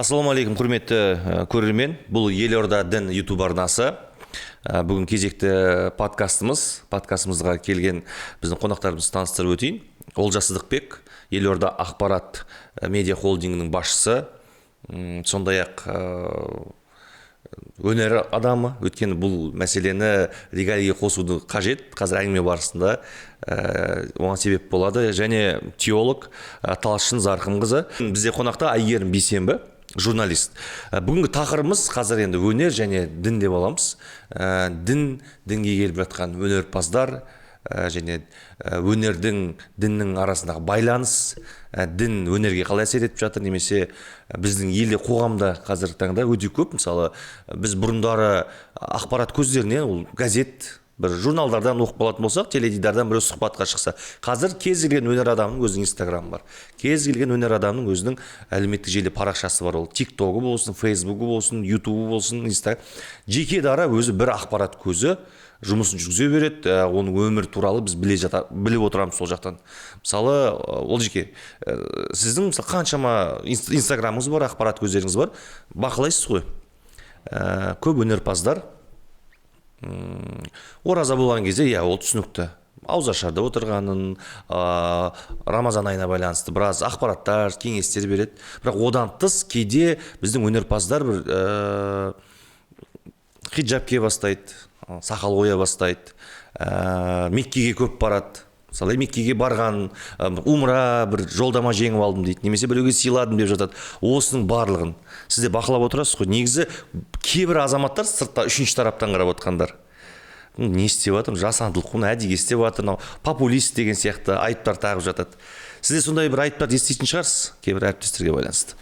Ассалаумағалейкум, құрметті көрермен. Бұл Елорда дін YouTube арнасы. Бүгін кезекті подкастымызға келген біздің қонақтарымызды таныстырып өтейін. Олжас Сыдықбек, Елорда ақпарат медиа холдингінің басшысы, сондай-ақ өнер адамы. Өйткені бұл мәселені регалиге қосуды қажет. Қазір әңгіме барысында оған себеп болады. Және теолог Талшын Зарқынқызы. Бізде қонақта Әйгерім Бейсенбі, журналист. Бүгінгі тақырыбымыз қазір енді өнер және дін деп аламыз. Дінге келіп жатқан өнерпаздар және өнердің діннің арасындағы байланыс, дін өнерге қалай әсер етіп жатыр, немесе біздің елде қоғамда қазіргі таңда өте көп. Мысалы, біз бұрындары ақпарат көздерінен, ол газет, бір журналдардан оқып қалатын болсақ, теледидардан бір сұхбатқа шықса, қазір кез келген өнер адамның өзінің инстаграмы бар. Кез келген өнер адамның өзінің әлеуметтік желі парақшасы бар. Ол тиктогы болсын, фейсбугі болсын, ютубы болсын, жеке дара өзі бір ақпарат көзі жұмысын жүргізе береді. Оның өмір туралы біз біліп отырамыз сол жақтан. Мысалы, ол жеке сіздің қаншама инстаграмыңыз бар, ақпарат көздеріңіз бар, бақылайсыз ғой. Көп өнерпаздар ораза болған кезде, ол түсінікті, ауызашарда отырғанын, Рамазан айына байланысты біраз ақпараттар, кеңестер береді. Бірақ одан тыс кейде біздің өнерпаздар бір хиджаб кие бастайды, сақал қоя бастайды, Меккеге көп барады. Мысалы, Меккеге барған, умра бір жолдама жеңіп алдым дейді, немесе біреуге сыйладым деп жатады. Осының барлығын сізде бақылап отырасыз ғой. Негізі кейбір азаматтар сыртта үшінші тараптан қарап отқандар. Не істеп жатыр? Жасандылық, оны әдейі істеп жатыр, популист деген сияқты айыптар тағып жатады. Сізде сондай бір айыптарды еститін шығарсыз, кейбір әріптестерге байланысты.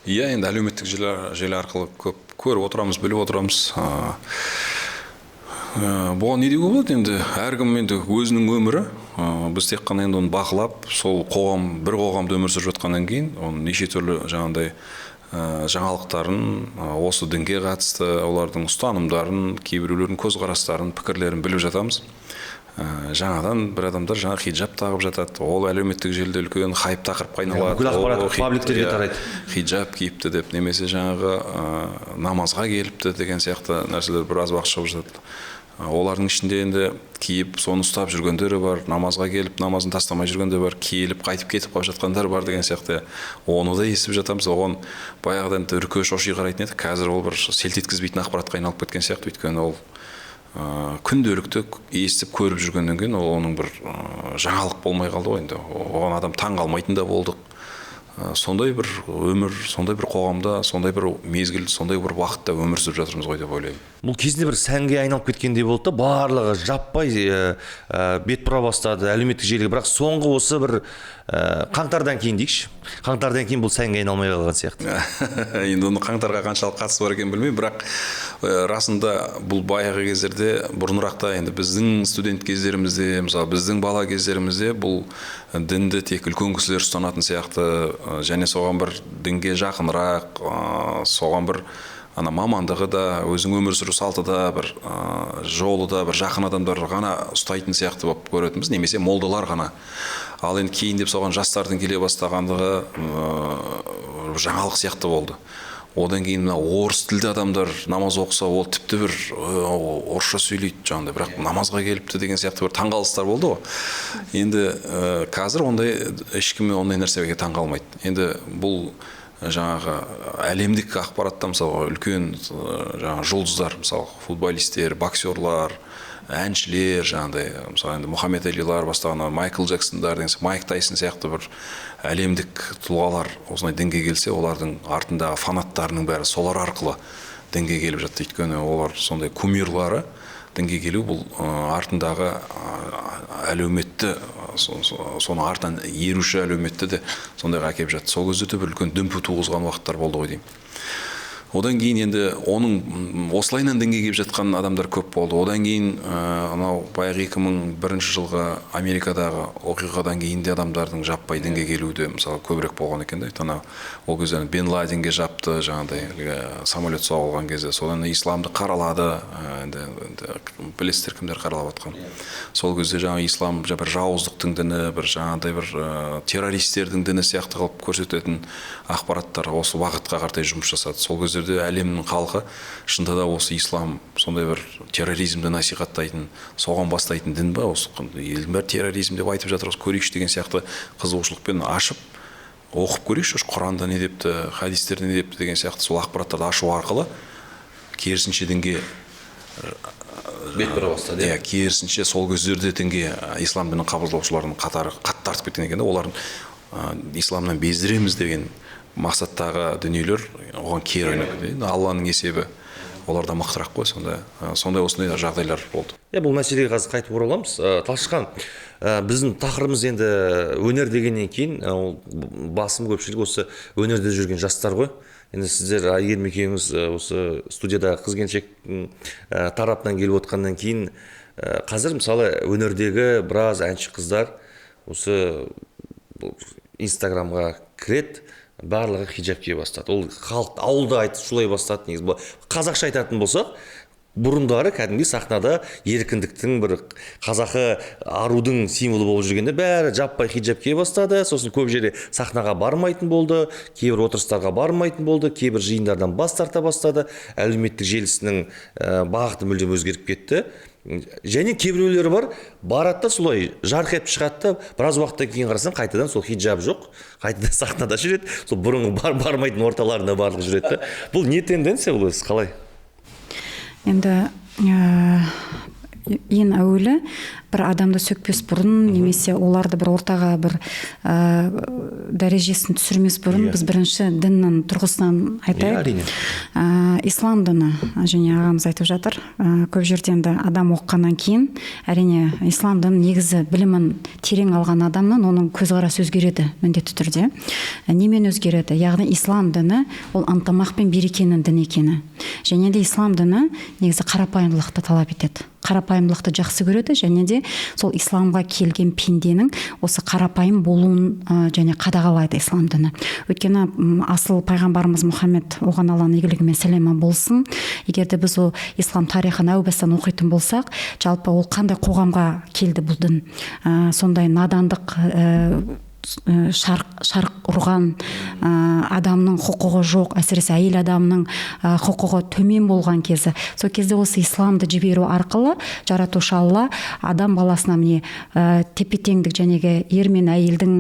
Иә, енді әлеуметтік желі арқылы көп көріп отырамыз, біліп отырамыз. Бұған не деуге болады, енді әркім енді өзінің өмірі, біз тек қана енді оны бақылап, сол бір қоғамда өмір сүріп жатқаннан кейін, оның неше түрлі жаңағыдай жаңалықтарын, осы дінге қатысты, олардың ұстанымдарын, кейбіреулердің көзқарастарын, пікірлерін біліп жатамыз. Жаңадан бір адамдар жаңа хиджаб тағып жатады, ол әлеуметтік желіде үлкен хайп тақырыпқа айналады. Бүкіл ақпарат пабликтерге тарайды. Хиджаб киіпті деп, немесе жаңағы намазға келіпті деген сияқты нәрселер біраз уақыт шығып жатады. Олардың ішінде енді киіп, соны ұстап жүргендері бар, намазға келіп, намазын тастамай жүргендер бар, келіп, қайтып кетіп қалып жатқандар бар деген сияқты. Оны да естіп жатамыз. Оған баяғыдан үрке шоши қарайтын еді. Қазір ол бір селт еткізбейтін ақпаратқа айналып кеткен сияқты. Өйткені ол күнделікті естіп көріп жүргеннен кейін оның бір жаңалық болмай қалды ғой енді. Оған адам таң қалмайтын да болдық. Сондай бір өмір, сондай бір қоғамда, сондай бір мезгіл, сондай бір уақытта өмір сүріп жатырмыз ғой деп ойлаймын. Бұл кезінде бір сәнге айналып кеткендей болды да, барлығы жаппай бет бұра бастады әлеуметтік желіге. Бірақ соңғы осы бір қаңтардан кейін дейікші. Қаңтардан кейін бұл сәнге айналмай қалған сияқты. Енді оны қаңтарға қаншалық қатысы бар екен білмеймін, бірақ расында бұл баяғы кездерде, бұрынырақта енді біздің студент кездерімізде, мысалы біздің бала кездерімізде бұл дінді тек үлкен кісілер ұстанатын сияқты, және соған бір дінге жақынырақ, соған бір мамандығы да, өзінің өмір сүру салты да, бір жолы да, бір жақын адамдар ғана ұстайтын сияқты болып көретінбіз, немесе молдалар ғана. Ал енді кейін деп соған жастардың келе бастағандығы жаңалық сияқты болды. Одан кейін орыс тілді адамдар намаз оқыса, ол тіпті бір орысша сөйлейді жаңағыдай, бірақ намазға келіпті деген сияқты бір таңғалыстар болды ғой. Енді қазір ешкім ондай нәрсеге таңғалмайды. Енді бұл жаңағы әлемдік ақпаратта мысалы үлкен жұлдыздар, мысалы футболистер, боксерлар, әншілер, жаңағыдай, мысалы енді Мұхаммед Алилар бастаған, Майкл Джексондар, Майк Тайсон сияқты бір әлемдік тұлғалар осындай дінге келсе, олардың артындағы фанаттарының бәрі солар арқылы дінге келіп жатты. Өйткені олар сондай кумирлары, дінге келу бұл артындағы әлеуметті, соны артынан еруші әлеуметті де сондайға әкеп жатты. Сол кезде бір үлкен дүмпу туғызған уақыттар болды ғой деймін. Одан кейін енді оның осылайынан дінге келіп жатқан адамдар көп болды. Одан кейін анау баяғы 2001 жылғы Америкадағы оқиғадан кейін де адамдардың жаппай дінге келуі мысалы көбірек болған екен да. Ана ол кезде Бен Ладенге жапты, жаңағыдай самолет соғылған кезде. Содан исламды қаралады. Енді білесіздер кімдер қаралап жатқан. Сол кезде жаңағы ислам бір жауыздықтың діні, бір жаңағыдай бір террористердің діні сияқты қылып көрсететін ақпараттар осы бағытқа қарай жұмыс жасады. Сол кездерде әлемнің халқы шынында да осы ислам сондай бір терроризмді насихаттайтын, соған бастайтын дін ба, осы елдің бәрі терроризм деп айтып жатыр, көрейікші деген сияқты қызығушылықпен ашып оқып көрейікші, Құранда не депті, хадистерде не депті деген сияқты сол ақпараттарды ашу арқылы керісінше дінге бет бұра бастады. Иә, керісінше сол кездерде дінге ислам дінін қабылдаушылардың қатары қатты артып кеткен екен де, олардың исламнан бездіреміз деген мақсаттағы дүниелер оған кері ойнады. Алланың есебі оларда мықтырақ қой, сондай осындай жағдайлар болды. Бұл мәселеге қазір қайтып ораламыз. Талшықхан, біздің тақырыбымыз енді өнер дегеннен кейін басым көпшілік осы өнерде жүрген жастар ғой. Енді сіздер Әйгерім екеуіңіз осы студияда қыз-келіншек тарапынан келіп отқаннан кейін қазір мысалы өнердегі біраз әнші қыздар осы Инстаграмға кіреді, барлығы хиджаб кие бастады. Ол халық ауылда айтып шулай бастады. Негізі қазақша айтатын болсақ, бұрындары кәдімгі сахнада еркіндіктің бір қазақы арудың символы болып жүргенде бәрі жаппай хиджаб кие бастады. Сосын көп жерде сахнаға бармайтын болды, кейбір отырыстарға бармайтын болды, кейбір жиындардан бас тарта бастады. Әлеуметтік желісінің бағыты мүлдем өзгеріп кетті. Және кейбіреулері бар, барады да солай жарқ етіп шығады да, біраз уақыттан кейін қарасаң, қайтадан сол хиджаб жоқ, қайтадан сахнада жүреді, сол бұрынғы бармайтын орталарында барлығы жүреді. Бұл не тенденция бұл өзі, қалай? Енді ең әуелі бір адамды сөкпес бұрын, немесе оларды бір ортаға бір дәрежесін түсірмес бұрын, біз бірінші діннің тұрғысынан айтайық. Ислам діні, және ағамыз айтып жатыр, көп жерден де адам оққаннан кейін, әрине ислам діні негізі білімін терең алған адамнан оның көзқарасы өзгереді міндетті түрде. Немен өзгереді? Яғни ислам діні ол ынтымақ пен берекенің діні екені. Және де ислам діні негізі қарапайымдылықты талап етеді. Қарапайымдылықты жақсы көреді, және де сол исламға келген пенденің осы қарапайым болуын және қадағалайды ислам діні. Өйткені асыл пайғамбарымыз Мұхаммед, оған Алланың игілігі мен сәлемі болсын, егер де біз ол ислам тарихын әу бастан оқитын болсақ, жалпы ол қандай қоғамға келді бұл дін? Сондай надандық, шарқ ұрған адамның құқығы жоқ, әсіресе әйел адамның құқығы төмен болған кезі. Сол кезде осы исламды жіберу арқылы жаратушы Алла адам баласына міне тепе-теңдік, жәнегі ер мен әйелдің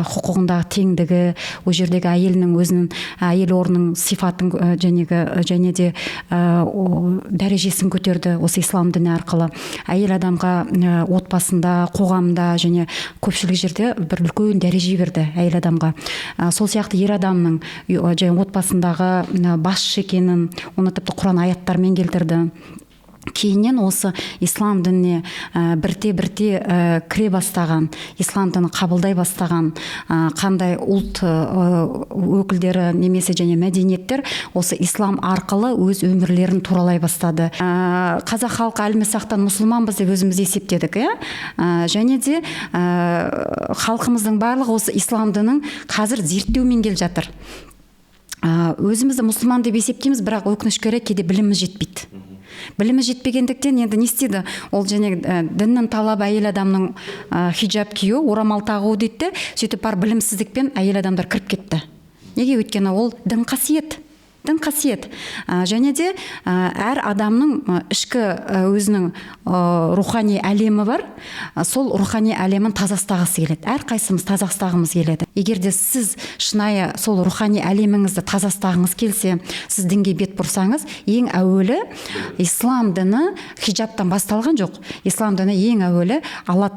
құқығындағы теңдігі, ол жердегі әйелінің өзінің әйел орнының сифатын және де дәрежесін көтерді осы ислам діні арқылы. Әйел адамға отбасында, қоғамда және көпшілік жерде бір үлкен дәреже берді әйел адамға. Сол сияқты ер адамның және отбасындағы басшы екенін, оны тіпті Құран аяттармен келтірді. Кейіннен осы ислам дініне бірте-бірте кіре бастаған, ислам дінін қабылдай бастаған қандай ұлт өкілдері немесе және мәдениеттер осы ислам арқылы өз өмірлерін туралай бастады. Қазақ халқы әлмесақтан мұсылманбыз деп өзіміз есептедік, және де халқымыздың барлығы осы ислам дінін қазір зерттеумен келе жатыр. Өзімізді мұсылман деп есептейміз, бірақ өкінішке орай кейде біліміміз жетпейді. Білімі жетпегендіктен енді не істейді? Ол және діннің талабы әйел адамның хиджаб кию, орамал тағу дейді, сөйтіп бар білімсіздікпен әйел адамдар кіріп кетті. Неге? Өйткені ол дін қасиет. Дін қасиет. Және де әр адамның ішкі өзінің рухани әлемі бар. Сол рухани әлемін тазастағысы келеді. Әр қайсымыз тазастағымыз келеді. Егер де сіз шынайы сол рухани әлеміңізді тазастағыңыз келсе, сіз дінге бет бұрсаңыз, ең әуелі ислам діні хиджабтан басталған жоқ. Ислам діні ең әуелі Алла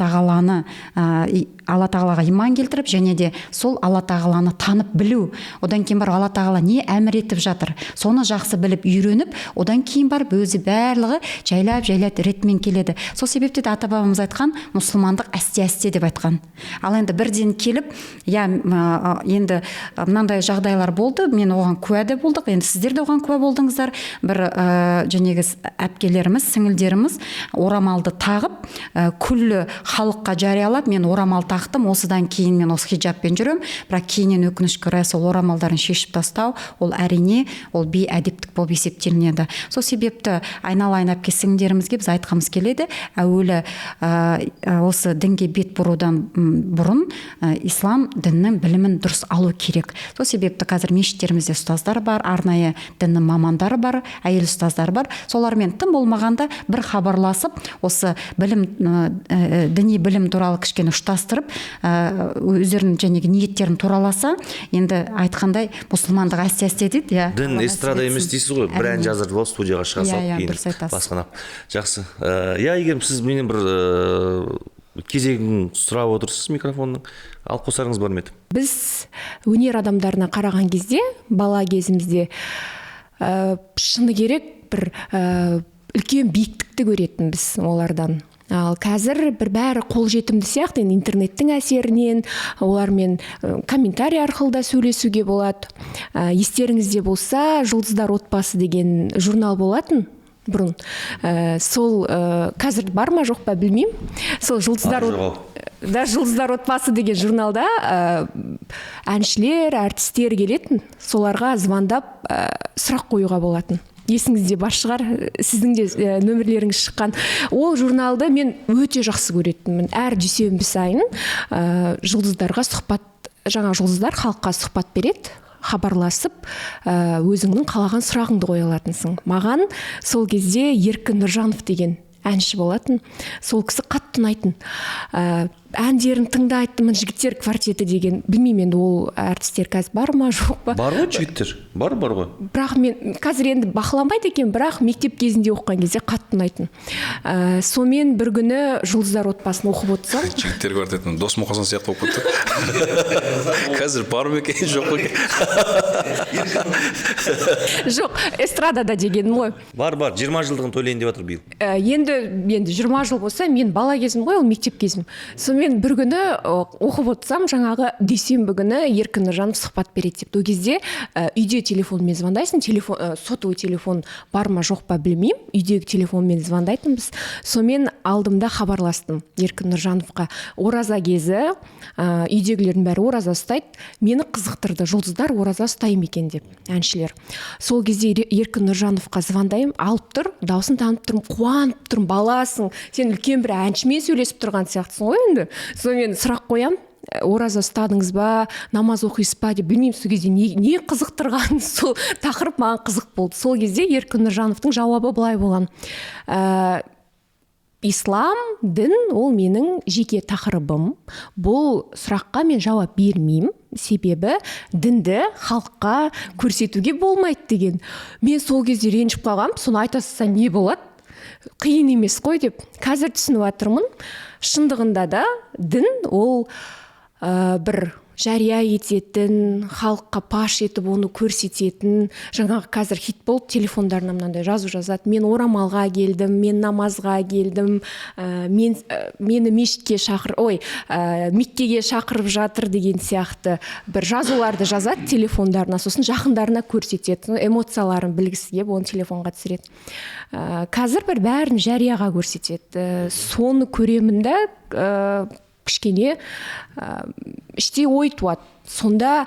тағалаға иман келтіріп, және де сол Алла тағаланы танып білу. Одан кейін бар Алла тағала не әмір етіп жатыр, жатыр. Соны жақсы біліп үйреніп, одан кейін барып өзі барлығы жайлап ретмен келеді. Сол себепте де ата бабамыз айтқан мұсылмандық әсте деп айтқан. Ал енді бірден келіп, енді мынандай жағдайлар болды, мен оған куә де болдық, енді сіздер де оған куә болдыңыздар. Бір жәнегі әпкелеріміз, сіңілдеріміз орамалды тағып, күллі халыққа жариялап, мен орамал тақтым, осыдан кейін мен осы хиджабпен жүрем, бірақ кейіннен өкінішке орай сол орамалдарын шешіп тастау, ол әрине ол бейәдептік болып есептелінеді. Сол себепті айналайын әпке сіңілдерімізге біз айтқымыз келеді, әуелі осы дінге бет бұрудан бұрын ислам діннің білімін дұрыс алу керек. Сол себепті қазір мешіттерімізде ұстаздар бар, арнайы діннің мамандары бар, әйел ұстаздар бар. Солармен тым болмағанда бір хабарласып, осы білім, діни білім туралы кішкене ұштастырып, өздерінің жәнегі ниеттерін тураласа, енді айтқандай мұсылмандық әсте дейді. Дін эстрада емес дейсіз ғой, бір ән жаздырып алып студияға шыға салып, кейін басқанап. Жақсы. Егер сіз менен бір кезегін сұрап отырсыз микрофонның, алып қосарыңыз бар ма еді? Біз өнер адамдарына қараған кезде, бала кезімізде шыны керек бір үлкен биіктікті көретінбіз олардан. Ал қазір бәрі қолжетімді сияқты, интернеттің әсерінен олармен комментарий арқылы да сөйлесуге болады. Естеріңізде болса, Жұлдыздар отбасы деген журнал болатын бұрын. Сол қазір бар ма жоқ па білмеймін. Сол Жұлдыздар отбасы деген журналда әншілер, әртістер келетін, соларға звондап сұрақ қоюға болатын. Есіңізде бар шығар, сіздің де нөмірлеріңіз шыққан. Ол журналды мен өте жақсы көретінмін. Әр дүйсенбі сайын жұлдыздарға сұхбат, жаңа жұлдыздар халыққа сұхбат береді, хабарласып, өзіңнің қалаған сұрағыңды қоя алатынсың. Маған сол кезде Еркін Нұржанов деген әнші болатын. Сол кісі қатты ұнайтын. Әндерін тыңдайтынмын, жігіттер квартеті деген. Білмеймін енді ол әртістер қазір бар ма жоқ па? Бар ғой жігіттер, бар ғой. Бірақ мен қазір енді бақыланбайды екен, бірақ мектеп кезінде оқыған кезде қатты ұнайтын. Сонымен бір күні Жұлдыздар отбасын оқып отырсам, жігіттер квартетін Дос Мұқасан сияқты болып кетті. Қазір бар ма екен, жоқ па екен? жоқ, эстрадада дегенім ғой. Бар, 20 жылдығын тойлайын деп жатыр биыл. Енді 20 жыл болса, мен бала кезім ғой, ол мектеп кезім. Мен бір күні оқып отырсам, жаңағы дүйсенбі күні Еркін Нұржанов сұхбат береді деп. Ол кезде үйде телефонмен звондайсың, сотовый телефон бар ма жоқ па білмеймін, үйдегі телефонмен звондайтынбыз. Сонымен алдымда хабарластым Еркін Нұржановқа. Ораза кезі үйдегілердің бәрі ораза ұстайды. Мені қызықтырды, жұлдыздар ораза ұстаймын екен деп, әншілер. Сол кезде Еркін Нұржановқа звондаймын, алып тұр, даусын танып тұрмын, қуанып тұрмын, баласың, сен үлкен бір әншімен сөйлесіп тұрған сияқтысың ғой енді. Сонымен сұрақ қоям, ораза ұстадыңыз ба, намаз оқисыз ба деп, білмеймін, сол кезде не қызықтырған, сол тақырып маған қызық болды. Сол кезде Еркін Нұржановтың жауабы былай болған: ислам, дін, ол менің жеке тақырыбым. Бұл сұраққа мен жауап бермеймін, себебі дінді халыққа көрсетуге болмайды деген. Мен сол кезде ренжіп қалғам, соны айтаса не болады? Қиын емес қой деп. Қазір түсініп жатырмын. Шындығында да дін ол бір жария ететін, халыққа паш етіп оны көрсететін. Жаңағы қазір хит болды, телефондарына мынандай жазу жазады: мен орамалға келдім, мен намазға келдім, мені мешітке Меккеге шақырып жатыр деген сияқты бір жазуларды жазады телефондарына, сосын жақындарына көрсетеді, эмоцияларын білгісі келіп оны телефонға түсіреді. Қазір бәрін жарияға көрсетеді. Соны көремін да, кішкене іште ой туады. Сонда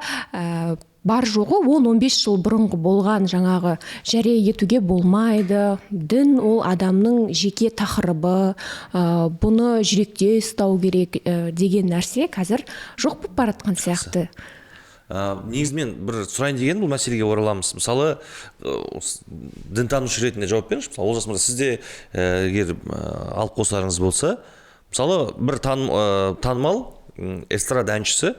бар жоғы 10-15 жыл бұрынғы болған жаңағы жария етуге болмайды, дін ол адамның жеке тақырыбы, бұны жүректе ұстау керек деген нәрсе қазір жоқ болып баратқан сияқты. Негізімен бір сұрайын деген бұл мәселеге ораламыз. Мысалы, дінтанушы ретінде жауап беріңізші. Мысалы, Олжас мырза, сізде егер алып қосарыңыз болса, мысалы, бір танымал эстрада әншісі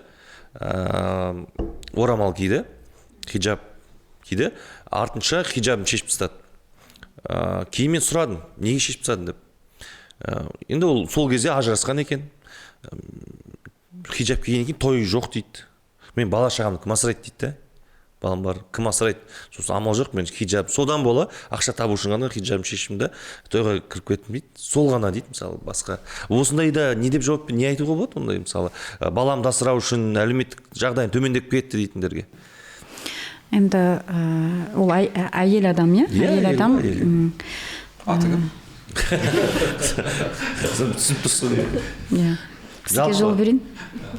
орамал киді, хиджаб киді, артынша хиджабын шешіп тастады. Кейін мен сұрадым, неге шешіп тастадың деп. Енді ол сол кезде ажырасқан екен, хиджаб киген екен, тойы жоқ дейді. Мен бала шағамды кім асырайды дейді. балам бар, кім асырайды? Сосын амал жоқ, мен хиджаб, содан бола ақша табу үшін ғана хиджабын шештім да тойға кіріп кеттім дейді. Сол ғана дейді, мысалы, басқа. Осындайда не деп жауап, не айтуға болады ондай, мысалы, баламды асырау үшін әлеуметтік жағдайым төмендеп кетті дейтіндерге? Енді ол әйел адам, иә? Әйел адам. Аты кім? Түсіп тұрсың. Иә. Сізге жол берейін.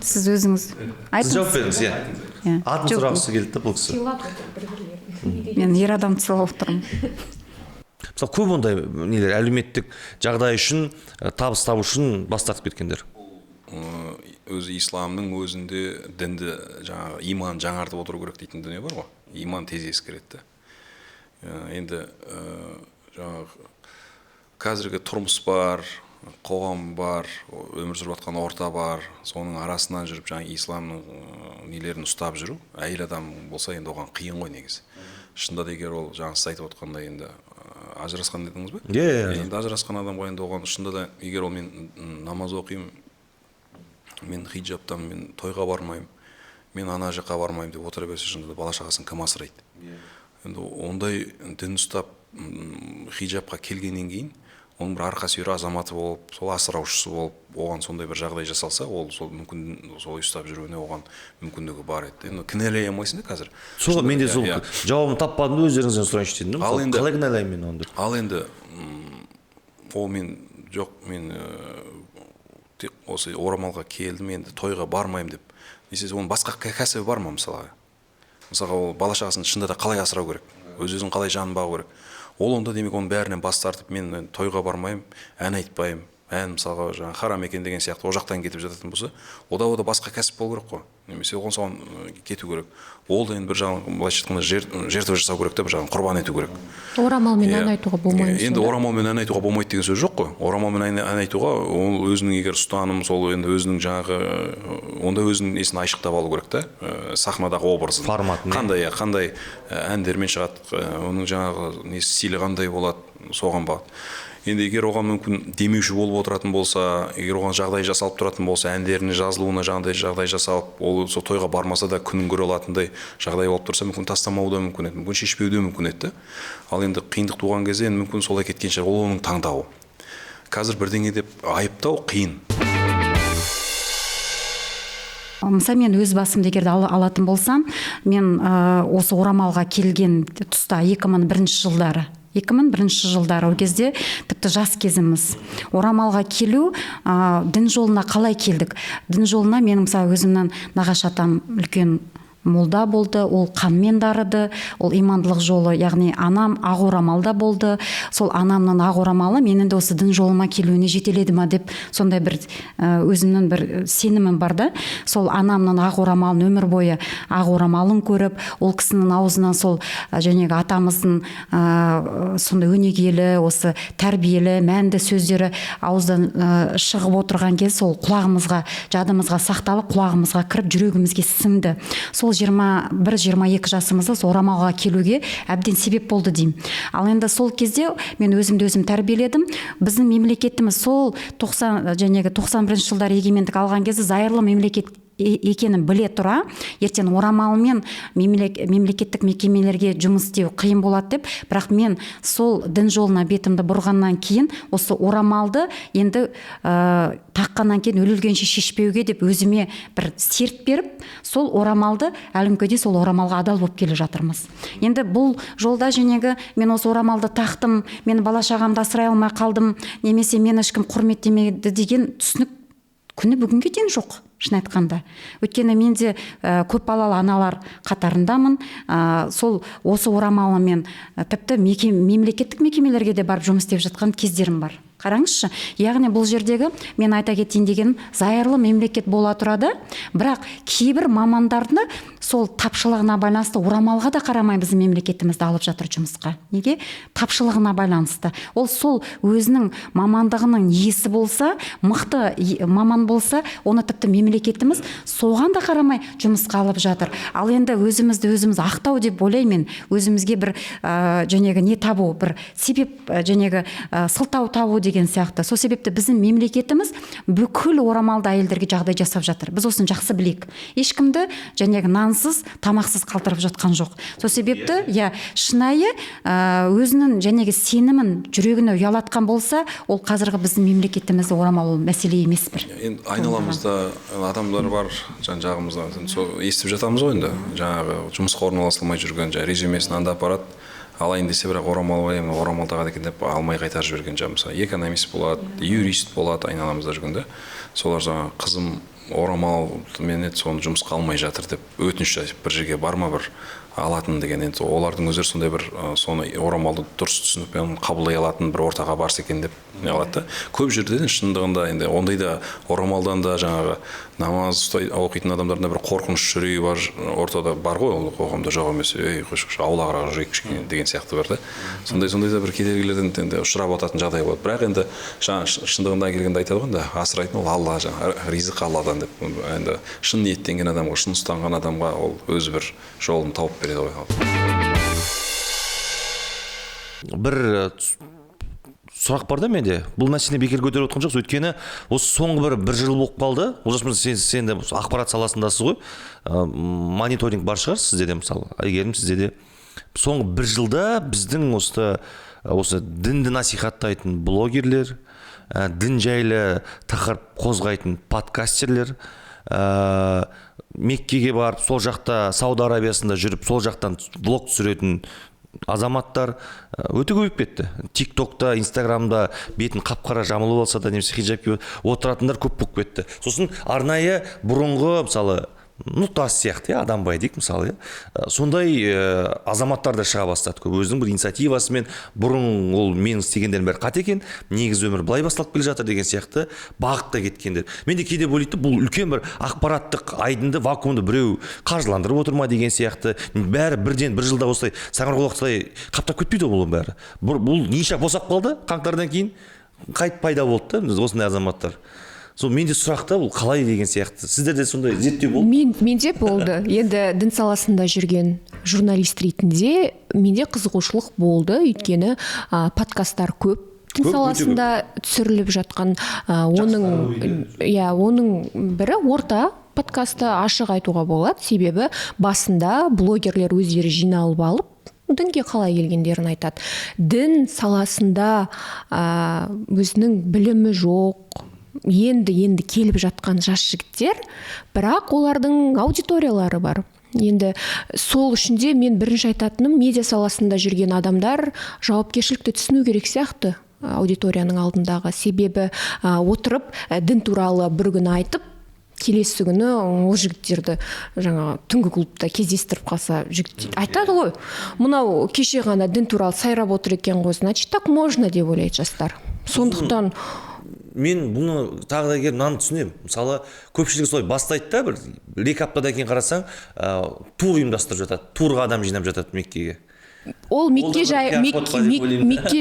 Сіз өзіңіз айтыңыз. Сіз жауап беріңіз, иә. Атын сұрағысы келді бұл кісі. Мен ер адамды сыйлап отырмын. Мысалы, көп ондай нелер, әлеуметтік жағдай үшін, табыс табу үшін бас тартып кеткендер. Өзі исламның өзінде дінді жаңағы иман жаңартып отыру керек дейтін дүние бар ғой. Иман тез ескереді. Енді жаңағы қазіргі тұрмыс бар, қоғам бар, өмір сүріп жатқан орта бар, соның арасынан жүріп жаңағы исламның нелерін ұстап жүру, әйел адам болса енді оған қиын ғой негізі. Шынында да егер ол жаңағы сіз айтып отқандай енді ажырасқан дедіңіз бе? Иә. Енді ажырасқан адамға енді оған шынында да егер ол мен намаз оқимын, мен хиджабтамын, мен тойға бармаймын, мен ана жаққа бармаймын деп отыра берсе, шынында да бала шағасын кім асырайды? Енді ондай дін ұстап хиджабқа келгеннен кейін оның бір арқа сүйер азаматы болып, сол асыраушысы болып, оған сондай бір жағдай жасалса, ол сол мүмкін солай ұстап жүруіне оған мүмкіндігі бар еді. Енді кінәлай алмайсың да қазір. Сол мен де сол жауабын таппадым да өздеріңізден сұрайыншы дедім. Қалай кінәлаймын мен онда? Ал енді ол мен жоқ, мен тек осы орамалға келдім, енді тойға бармаймын деп. Десе оның басқа кәсібі бар ма мысалға? Мысалға ол бала шағасын шынында да қалай асырау керек? Өз-өзін қалай жанын бағу керек? Ол онда демек оның бәрінен бас тартып, мен тойға бармаймын, ән айтпаймын, ән мысалға жаңағы харам екен деген сияқты о жақтан кетіп жататын болса, ода басқа кәсіп болу керек қой. Немесе оған соған кету керек. Ол да енді бір жағын былайша айтқанда жертва жасау керек та, бір жағын құрбан ету керек. Орамалмен ән айтуға болмайды. Енді орамалмен ән айтуға болмайды деген сөз жоқ қой. Орамалмен ән айтуға ол өзінің егер ұстаным, сол енді өзінің жаңағы онда өзінің несін айшықтап алу керек та, сахнадағы образын. Форматын. Қандай әндермен шығады, оның жаңағы несі стилі қандай болады, соған бағыт. Енді егер оған мүмкін демеуші болып отыратын болса, егер оған жағдай жасалып тұратын болса, әндеріне жазылуына жағдай жасалып, ол сол тойға бармаса да күнін көре алатындай жағдай болып тұрса, мүмкін тастамауы да мүмкін еді, мүмкін шешпеуі де мүмкін еді. Ал енді қиындық туған кезде енді мүмкін солай кеткен шығар, ол оның таңдауы. Қазір бірдеңе деп айыптау қиын. Мысалы, мен өз басымды егер алатын болсам, мен осы орамалға келген тұста 2001 жылдары ол кезде тіпті жас кезіміз. Орамалға келу, дін жолына қалай келдік? Дін жолына мен мысалы өзімнің нағашы атам үлкен молда болды, ол қанмен дарыды, ол имандылық жолы, яғни анам ақ орамалда болды. Сол анамның ақ орамалы мен енді осы дін жолыма келуіне жетеледі ма деп сондай бір өзімнің бір сенімім бар да. Сол анамның ақ орамалын өмір бойы ақ орамалын көріп, ол кісінің аузынан сол жәнегі атамыздың сондай өнегелі, осы тәрбиелі, мәнді сөздері ауыздан шығып отырған кез сол құлағымызға, жадымызға сақталып, құлағымызға кіріп, жүрегімізге сіңді. Сол 21-22 жасымызда орамалға келуге әбден себеп болды деймін. Ал енді сол кезде мен өзімді өзім тәрбиеледім. Біздің мемлекетіміз сол 91 жылдары егемендік алған кезде зайырлы мемлекет екенін біле тұра, ертең орамалмен мемлекеттік мекемелерге жұмыс істеу қиын болады деп, бірақ мен сол дін жолына бетімді бұрғаннан кейін осы орамалды енді таққаннан кейін өлілгенше шешпеуге деп өзіме бір серт беріп, сол орамалды әлі сол орамалға адал болып келе жатырмыз. Енді бұл жолда жәнегі мен осы орамалды тақтым, мен бала шағамды асырай алмай қалдым, немесе мені ешкім құрметтемеді деген түсінік күні бүгінге дейін жоқ. Шын айтқанда. Өйткені мен де көп балалы аналар қатарындамын. Сол осы орамалымен тіпті мемлекеттік мекемелерге де барып жұмыс істеп жатқан кездерім бар. Қараңызшы, яғни бұл жердегі мен айта кетейін деген зайырлы мемлекет бола тұрады, бірақ кейбір мамандарды сол тапшылығына байланысты орамалға да қарамай біздің мемлекетімізді алып жатыр жұмысқа. Неге? Тапшылығына байланысты. Ол сол өзінің мамандығының иесі болса, мықты маман болса, оны тіпті мемлекетіміз соған да қарамай жұмысқа алып жатыр. Ал енді өзімізді өзіміз ақтау деп ойлаймын. Өзімізге бір жәнегі не табу, бір себеп жәнегі сылтау табу деген сияқты. Сол себепті біздің мемлекетіміз бүкіл орамалды әйелдерге жағдай жасап жатыр. Біз осыны жақсы білейік. Ешкімді жәнегі нан нансыз тамақсыз қалтырып жатқан жоқ. Сол себепті шынайы өзінің жәнегі сенімін жүрегіне ұялатқан болса, ол қазіргі біздің мемлекетімізде орамал мәселе емес бір. Енді айналамызда адамдар бар, жан-жағымызда естіп жатамыз ғой, енді жаңағы жұмысқа орналастырылмай жүрген, резюмесін анда апарады, алайын десе бірақ орамал бар, орамал тағады екен деп алмай қайтарып жіберген жан. Мысалы экономист болады, юрист болады айналамызда жүргенде. Солар жаңағы қызым орамалмен соны жұмысқа алмай жатыр деп өтініш жазып бір жерге барма бір алатын деген, енді олардың өздері сондай бір соны орамалды дұрыс түсініп қабылдай алатын бір ортаға барса екен деп не алады да. Көп жерде шындығында енді ондайда орамалдан да жаңағы намаз оқитын адамдарда бір қорқыныш үрей бар, ортада бар ғой, ол қоғамда жоқ емес, аулағырақ жүрейік деген сияқты бар да. Сондай да бір кедергілерден енді ұшырап жататын жағдай болады. Бірақ енді шындығында келгенде айтады ғой, енді асырайтын ол Алла, ризық Алладан деп. Енді шын ниеттенген адамға, шын ұстанған адамға ол өзі бір жолын тауып береді ғой. Бір сұрақ бар да менде. Бұл мәселені бекер көтеріп отқан жоқсыз, өйткені осы соңғы бір жыл болып қалды. Олжас мырза, сен де ақпарат саласындасыз ғой. Мониторинг бар шығар сізде де, мысалы, Әйгерім сізде де. Соңғы бір жылда біздің осы дінді насихаттайтын блогерлер, дін жайлы тақырып қозғайтын подкастерлер, Меккеге барып, сол жақта Сауд Арабиясында жүріп, сол жақтан блог түсіретін азаматтар өте көбейіп кетті. ТикТокта, Инстаграмда бетін қап-қара жамылып алса да, немесе хиджаб киіп отыратындар көп болып кетті. Сосын арнайы бұрынғы, мысалы, тас сияқты, Адамбай дейік, мысалы, сондай азаматтар да шыға бастады. Көп өзінің бір инициативасымен, бұрын ол менің істегендерім бәрі қате екен, негізі өмір былай басталып келе жатыр деген сияқты бағытта кеткендер. Мен де кейде ойлайтын, бұл үлкен бір ақпараттық айдынды, вакуумды біреу қаржыландырып отыр ма деген сияқты. Бәрі бірден бір жылда осылай саңырауқұлақтай қаптап кетпейді бұл бәрі. Бұл неше босап қалды, қаңтардан кейін қайт пайда болды да осындай азаматтар. Сол менде сұрақта бұл қалай деген сияқты. Сіздерде сондай зерттеу болды? Менде болды. Енді дін саласында жүрген журналист ретінде менде қызығушылық болды. Өйткені подкасттар көп. Дін саласында түсіріліп жатқан оның бірі орта подкасты, ашық айтуға болады. Себебі басында блогерлер өздері жиналып алып дінге қалай келгендерін айтады. Дін саласында өзінің білімі жоқ, енді келіп жатқан жас жігіттер, бірақ олардың аудиториялары бар. Енді сол үшін де мен бірінші айтатыным, медиа саласында жүрген адамдар жауапкершілікті түсіну керек сияқты аудиторияның алдындағы. Себебі отырып дін туралы бір күн айтып, келесі күні ол жігіттерді жаңа түнгі клубта кездестіріп қалса, жігіттер айтады ғой, мынау кеше ғана дін туралы сайрап отыр екен ғой, значит так можно деп ойлайды жастар. Сондықтан мен бұны тағы да келіп мынаны түсінемін. Мысалы, көпшілігі солай бастайды да, бір 2 аптадан кейін қарасаң, тур ұйымдастырып жатады, турға адам жинап жатады Меккеге. Ол Мекке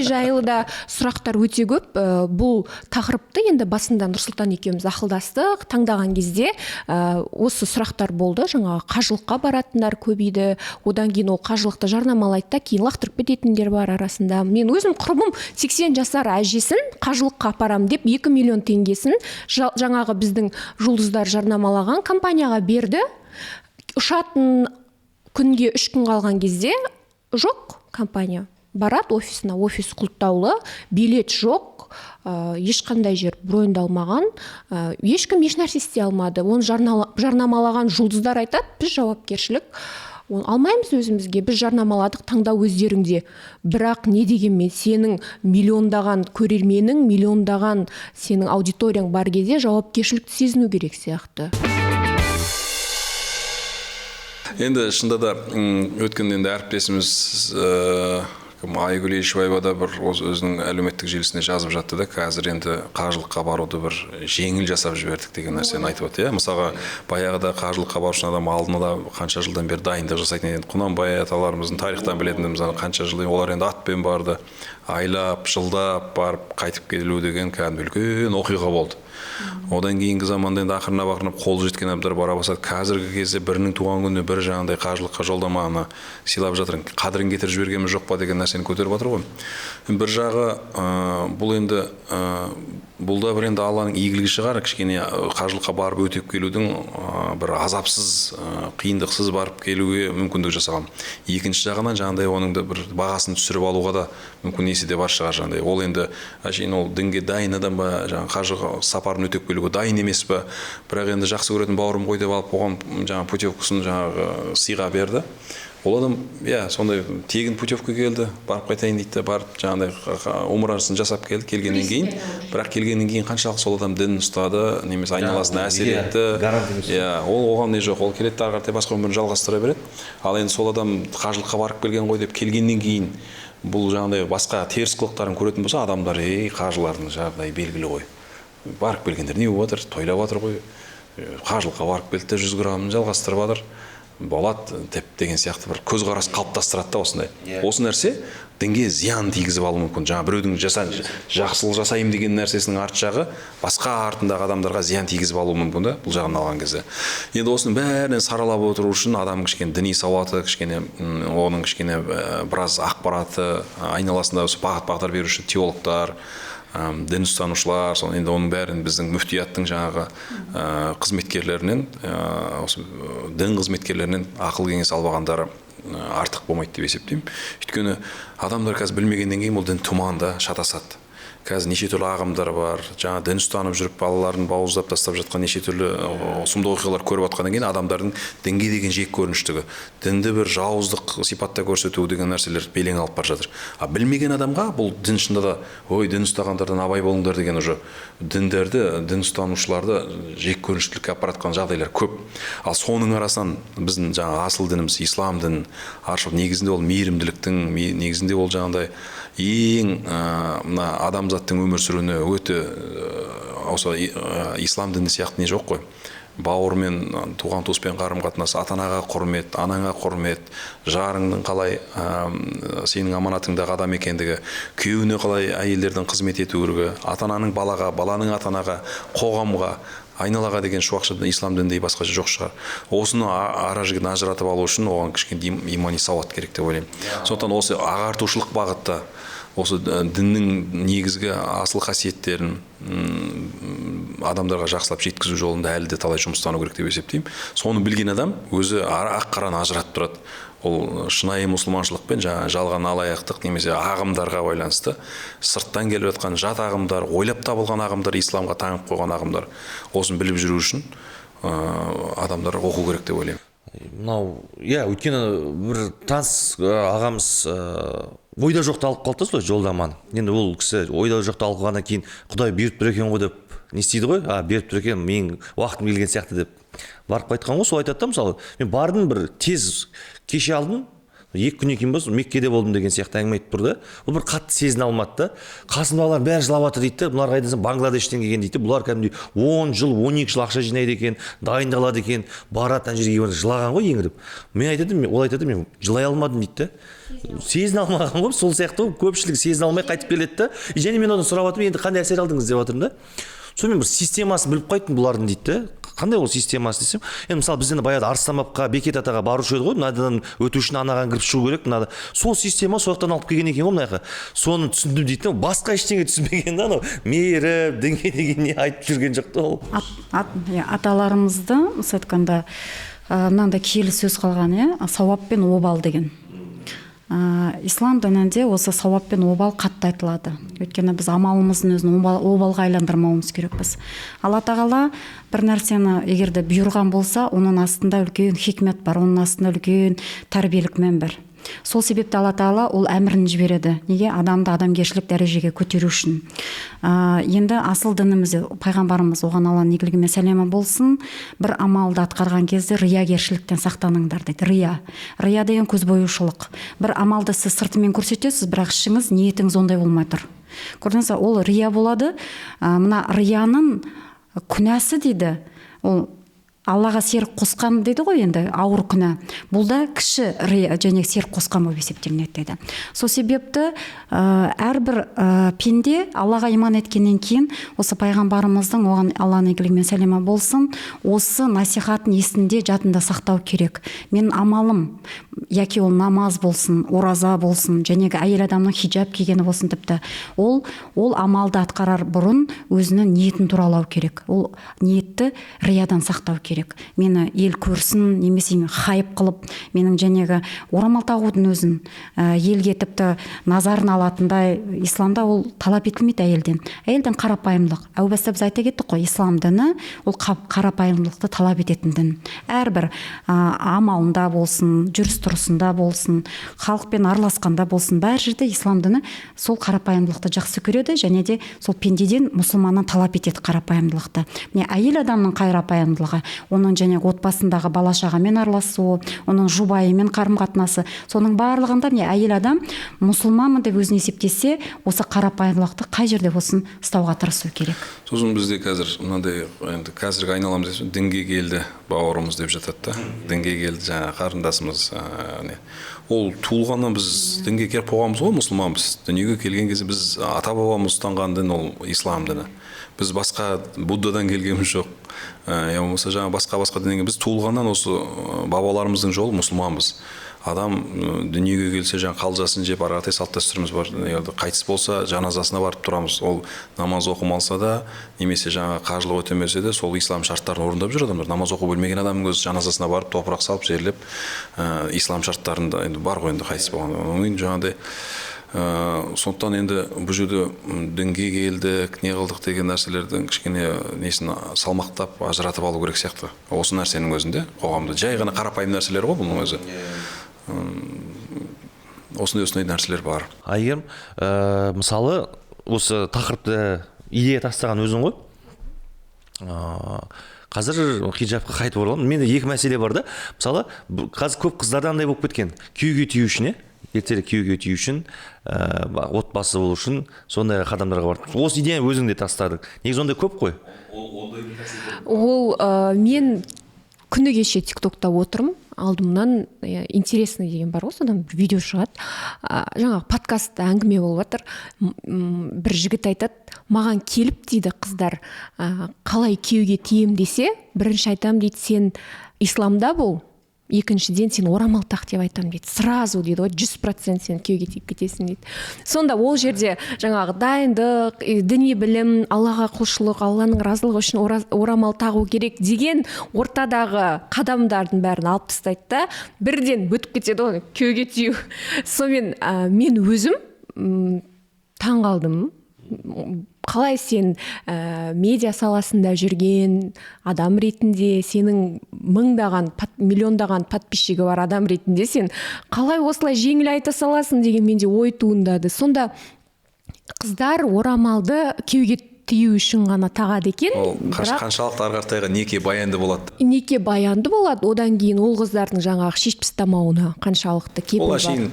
жайлы да сұрақтар өте көп. Бұл тақырыпты енді басында Нұрсұлтан екеуміз ақылдастық, таңдаған кезде осы сұрақтар болды. Жаңағы қажылыққа баратындар көбейді. Одан кейін ол қажылықты жарнамалайды да, кейін лақтырып кететіндер бар арасында. Мен өзім құрбым 80 жасар әжесін қажылыққа апарам деп 2 миллион теңгесін жаңағы біздің жұлдыздар жарнамалаған компанияға берді. Ұшатын күнге 3 күн қалған кезде жоқ, компания барады офисына, офис құлттаулы, билет жоқ, ешқандай жер броньдалмаған, ешкім еш нәрсе істей алмады. Оны жарнамалаған жұлдыздар айтады, біз жауапкершілік алмаймыз өзімізге, біз жарнамаладық, таңдау өздеріңде. Бірақ не дегенмен, сенің миллиондаған көрерменің, миллиондаған сенің аудиторияң бар кезде жауапкершілікті сезіну керек сияқты. Енді шында да өткен енді әріптесіміз Айгүл Ешбаева да бір өзінің әлеуметтік желісіне жазып жатты да, қазір енді қажылыққа баруды бір жеңіл жасап жібердік деген нәрсені айтып отыр. Мысалға, баяғыда қажылыққа барушын адам алдына да қанша жылдан бері дайындық жасайтын. Енді Құнанбай аталарымыздың тарихтан білетініміз қанша жыл олар енді атпен барды, айлап, жылдап барып қайтып келу деген кәдімгі үлкен оқиға болды. Одан кейінгі заманда енді ақырынап қол жеткен адамдар бара бастады. Қазіргі кезде бірінің туған күніне бір жаңағыдай қажылыққа жолдаманы сыйлап жатыр. Қадірін кетіріп жібергеніміз жоқ па деген нәрсені көтеріп жатыр ғой. Бір жағы бұл енді бұл да бір енді Алланың игілігі шығар, кішкене қажылыққа барып өтеп келудің бір азапсыз, қиындықсыз барып келуге мүмкіндік жасаған. Екінші жағынан жаңағыдай оның да бір бағасын түсіріп алуға да мүмкін несі де бар шығар жаңағыдай. Ол енді әшейін ол дінге дайын адам ба, жаңағы қажы сапарын өтеп келуге дайын емес па, бірақ енді жақсы көретін бауырым ғой деп алып оған жаңағы путевкасын жаңағы сыйға берді. Ол адам, сондай тегін путевка келді, барып қайтайын дейді, барып жаңағыдай умрасын жасап келді, келгеннен кейін, бірақ келгеннен кейін қаншалық сол адам дін ұстады, немесе айналасына әсер етті. Ол оған не жоқ, ол келеді ары қаратай басқа өмірін жалғастыра береді. Ал енді сол адам қажылыққа барып келген ғой деп келгеннен кейін бұл жаңағыдай басқа теріс қылықтарын көретін болса, адамдар, қажылардың жағдайы белгілі ғой. Барып келгендер не болып жатыр, тойлап жатыр ғой. Қажылыққа барып келді, 100 граммын жалғастырып жатыр. Болады деп деген сияқты бір көзқарас қалыптастырады да осындай. Осы нәрсе дінге зиян тигізіп алуы мүмкін. Жаңа біреудің жақсылық жасайым деген нәрсесінің арт жағы басқа артындағы адамдарға зиян тигізіп алуы мүмкін да, бұл жағын алған кезде. Енді осының бәрін саралап отыру үшін адам кішкене діни сауаты, кішкене оның кішкене біраз ақпараты, айналасында осы бағыт-бағдар беруші теологтар, дін ұстанушылар, енді оның бәрін біздің мүфтияттың жаңағы қызметкерлерінен, осы дін қызметкерлерінен ақыл кеңес албағандары артық болмайды деп есептеймін. Өйткені адамдар қазір білмегеннен кейін бұл дін тұманда шатасады. Қазір неше түрлі ағымдар бар, жаңа дін ұстанып жүріп балаларын бауыздап тастап жатқан неше түрлі сұмдық оқиғалар көріп жатқаннан кейін адамдардың дінге деген жек көрініштігі, дінді бір жауыздық сипатта көрсету деген нәрселер белең алып бара жатыр. Білмеген адамға бұл дін шынында да, дін ұстағандардан абай болыңдар деген уже діндерді, дін ұстанушыларды жек көрініштілікке апарып жатқан жағдайлар көп. Ал соның арасынан біздің жаңа асыл дініміз, ислам дінін аршып, негізінде ол мейірімділіктің, негізінде ол жаңағыдай ең мына адамзаттың өмір сүруіне өте осы ислам діні сияқты не жоқ қой. Бауырмен, туған туыспен қарым-қатынас, ата-анаға құрмет, анаңа құрмет, жарыңның қалай сенің аманатыңдағы адам екендігі, күйеуіне қалай әйелдердің қызмет етуі, ата-ананың балаға, баланың ата-анаға, қоғамға, айналаға деген шуақшы ислам дінінде басқа жоқ шығар. Осыны ара жігін ажыратып алу үшін оған кішкене имани сауат керек деп ойлаймын. Сондықтан осы ағартушылық бағытта осы діннің негізгі асыл қасиеттерін адамдарға жақсылап жеткізу жолында әлі де талай жұмыстану керек деп есептеймін. Соны білген адам өзі ақ-қараны ажыратып тұрады. Ол шынайы мұсылманшылық пен жалған алаяқтық немесе ағымдарға байланысты сырттан келіп жатқан жат ағымдар, ойлап табылған ағымдар, исламға таңып қойған ағымдар, осын біліп жүру үшін адамдар оқу керек деп ойлаймын. Мынау, өйткені бір таныс ағамыз ойда жоқты алып қалды солай жолдаманы. Енді ол кісі ойда жоқты алғаннан кейін Құдай беріп тұр екен ғой деп не істейді ғой? Беріп тұр екен, менің уақытым келген сияқты деп барып қайтқан ғой. Сол айтады да, мысалы, мен бардым бір тез кеше алдым, 2 күннен кейін болсын Меккеде болдым деген сияқты әңгіме айтып тұрды. Ол бір қатты сезіне алмады да. Қасымдағылар бәрі жылап жатыр дейді. Бұлар қайдан Бангладештен келген дейді. Бұлар кәдімгідей 10 жыл, 12 жыл ақша жинайды екен, дайындалады екен, барады ана жерге жылаған ғой еңіріп. Мен айтадым, ол айтады, мен жылай алмадым дейді. Сезіне алмаған ғой, сол сияқты көпшілік сезіне алмай қайтып келеді да. Және мен одан сұрап жатырмын, енді қандай әсер алдыңыз деп жатырмын да. Сонымен бір системасын біліп қайттым бұлардың дейді. Қандай ол системасы десем, мысалы бізден баяғыда Арыстанбапқа, Бекет атаға барушы еді ғой, мынадан өту үшін анаған кіріп шығу керек, мынада. Сол система сояқтан алып келген екен ғой мынаға. Соны түсіндім дейді. Басқа ештеңе түсінбеген да, анау мейірім, дінге деген не айтып жүрген жоқ та ол. Аталарымызды мысалы айтқанда мынандай киелі сөз қалған, сауап пен обал деген. Ислам дінінде осы сауап пен обал қатты айтылады. Өйткені біз амалымыздың өзін обалға айландырмауымыз керекпіз. Алла тағала бір нәрсені егер де бұйырған болса, оның астында үлкен хикмет бар, оның астында үлкен тәрбиелік мән бар. Сол себепті Алла тағала ол әмірін жібереді. Неге? Адамды адамгершілік дәрежеге көтеру үшін. Енді асыл дінімізде пайғамбарымыз, оған Алланың игілігі мен сәлемі болсын, бір амалды атқарған кезде риягершіліктен сақтаныңдар дейді. Рия деген көзбояушылық. Бір амалды сіз сыртымен көрсетесіз, бірақ ішіңіз, ниетіңіз ондай болмай тұр. Көрдіңіз, ол рия болады. Мына рияның күнәсі дейді. Ол Аллаға серік қосқан дейді ғой, енді ауыр күнә. Бұл да кіші және серік қосқан болып есептелінеді деді. Сол себепті әрбір пенде Аллаға иман еткеннен кейін осы пайғамбарымыздың, оған Алланың игілігі мен сәлемі болсын, осы насихатын есінде, жадында сақтау керек. Мен амалым, яки ол намаз болсын, ораза болсын, жәнегі әйел адамның хиджаб кигені болсын, тіпті ол амалды атқарар бұрын өзінің ниетін туралау керек. Ол ниетті риядан сақтау керек. Мені ел көрсін, немесе хайып қылып, менің жәнегі орамал тағудың өзін елге тіпті назарын алатындай, исламда ол талап етілмейді әйелден. Әйелден қарапайымдылық. Әу баста біз айта кеттік қой, ислам діні ол қарапайымдылықты талап ететін дін. Әрбір амалында болсын, жүріс тұрысында болсын, халықпен араласқанда болсын, бәр жерде ислам діні сол қарапайымдылықты жақсы көреді, және де сол пендеден, мұсылманнан талап етеді қарапайымдылықты. Міне әйел адамның қарапайымдылығы, оның және отбасындағы бала-шағамен араласуы, оның жұбайымен қарым-қатынасы, соның барлығында міне әйел адам мұсылманмын деп өзін есептесе, осы қарапайымдылықты қай жерде болсын ұстауға тырысу керек. Сосын бізде қазір мынандай, енді қазіргі айналамыз дінге келді бауырымыз деп жатады да. Дінге келді жаңа қарындасымыз. Ол туылғаннан біз дінге келіп қоғамыз ғой, мұсылманбыз. Дүниеге келген кезде біз ата-бабамыз ұстанған дін ол ислам діні. Біз басқа Буддадан келгеніміз жоқ. Я болмаса жаңа басқа діннен біз туылғаннан осы бабаларымыздың жолы мұсылманбыз. Адам дүниеге келсе жаңа қалжасын жеп ары қаратай салт дәстүріміз бар. Қайтыс болса жаназасына барып тұрамыз. Ол намаз оқымалса да, немесе жаңа қажылық өтемесе де сол ислам шарттарын орындап жүр адамдар. Намаз оқу білмеген адамның өзі жаназасына барып топырақ салып жерлеп, ислам шарттарында енді бар ғой енді қайтыс болған. Оның жаңағыдай сондықтан енді бұл жерде дінге келдік, не қылдық деген нәрселердің кішкене несін салмақтап ажыратып алу керек сияқты. Осы нәрсенің өзінде қоғамда жай ғана қарапайым нәрселер ғой бұның өзі. Осындай нәрселер бар. Айгерім, мысалы осы тақырыпты идея тастаған өзің ғой. Қазір хиджабқа қайтып ораламын. Менде екі мәселе бар да. Мысалы қазір көп қыздарда андай болып кеткен. Күйеуге тию үшін, ертерек күйеуге тию үшін, отбасы болу үшін сондай қадамдарға барды. Осы идеяны өзің де тастадың. Негізі ондай көп қой. Ол мен күні кеше тиктокта отырмын, алдымнан интересный деген бар ғой, содан бір видео шығады. Жаңағы подкастта әңгіме болып жатыр. Бір жігіт айтады, маған келіп дейді қыздар, қалай күйеуге тием десе, бірінші айтам дейді, сен исламда бол, екіншіден сен орамал тақ деп айтам дейді. Сразу дейді ғой, 100% сен күйеуге тиіп кетесің дейді. Сонда ол жерде жаңағы дайындық, діни білім, Аллаға құлшылық, Алланың разылығы үшін орамал тағу керек деген ортадағы қадамдардың бәрін алып тастайды да, бірден өтіп кетеді ғой күйеуге тию. Сонымен мен өзім таң қалдым. Қалай сен медиа саласында жүрген адам ретінде, сенің мыңдаған, миллиондаған подписчигі бар адам ретінде сен қалай осылай жеңіл айта саласың деген менде ой туындады. Сонда қыздар орамалды күйеуге тию үшін ғана тағады екен. Ол қаншалықты ары қартайға неке баянды болады. Неке баянды болады, одан кейін ол қыздардың жаңағы шешіп тастамауына қаншалықты кепіл бар. Ол әшейін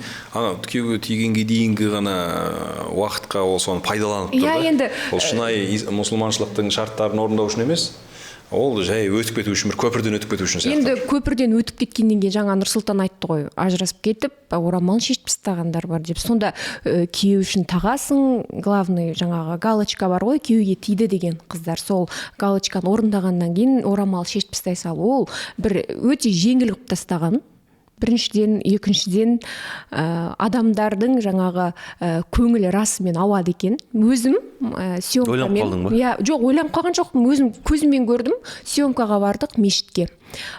күйеуге тигенге дейінгі ғана уақытқа ол соны пайдаланып тұр да. Енді ол шынайы мұсылманшылықтың шарттарын орындау үшін емес. Ол жай өтіп кету үшін, бір көпірден өтіп кету үшін сияқты. Енді көпірден өтіп кеткеннен кейін жаңа Нұрсұлтан айтты ғой, ажырасып кетіп, орамалын шешіп тастағандар бар деп. Сонда күйеу үшін тағасың, главный жаңағы галочка бар ғой, күйеуге тиді деген қыздар. Сол галочканы орындағаннан кейін орамал шешіп тастай салу, ол бір өте жеңіл қылып тастаған. Біріншіден, екіншіден адамдардың жаңағы көңілі расымен ауады екен. Өзім ойланып қалдың ба? Жоқ, ойланып қалған жоқпын. Өзім көзіммен көрдім. Съемкаға бардық мешітке.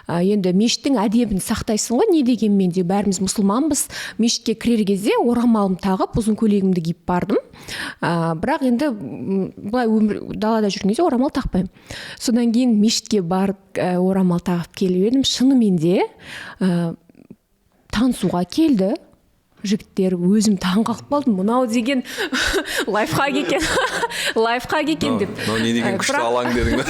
Енді мешіттің әдебін сақтайсың ғой, не дегенмен де бәріміз мұсылманбыз. Мешітке кірер кезде орамалым тағып, ұзын көйлегімді киіп бардым. Бірақ енді былай далада жүрген кезде орамал тақпаймын. Содан кейін мешітке барып орамал тағып келіп едім. Шынымен де танысуға келді жігіттер, өзім таң қалып қалдым, мынау деген лайфхак екен. Лайфхак екен деп. Не деген күшті алаң дедің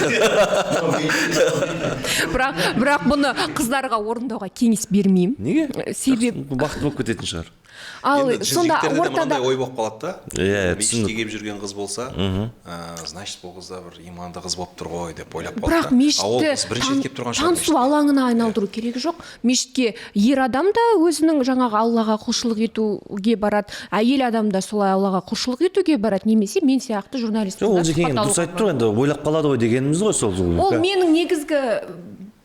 бірақ бұны қыздарға орындауға кеңес бермеймін. Неге? Себеп бақытты болып кететін шығар. ал Енді сонда жігіттерде де ортада мынандай ой болып қалады да. Иә, Мешітке келіп жүрген қыз болса, значит бұл қыз да бір иманды қыз болып тұр ғой деп ойлап қалады. бірақ А ол мешітті қыз бірінші рет келіп тұрған шығар танысу мешітке. алаңына айналдыру керегі жоқ. Мешітке ер адам да өзінің жаңағы Аллаға құлшылық етуге барады, әйел адам да солай Аллаға құлшылық етуге барады, немесе мен сияқты журналист ол жекен дұрыс айтып тұр енді ойлап қалады ғой дегеніміз ғой сол. ол менің негізгі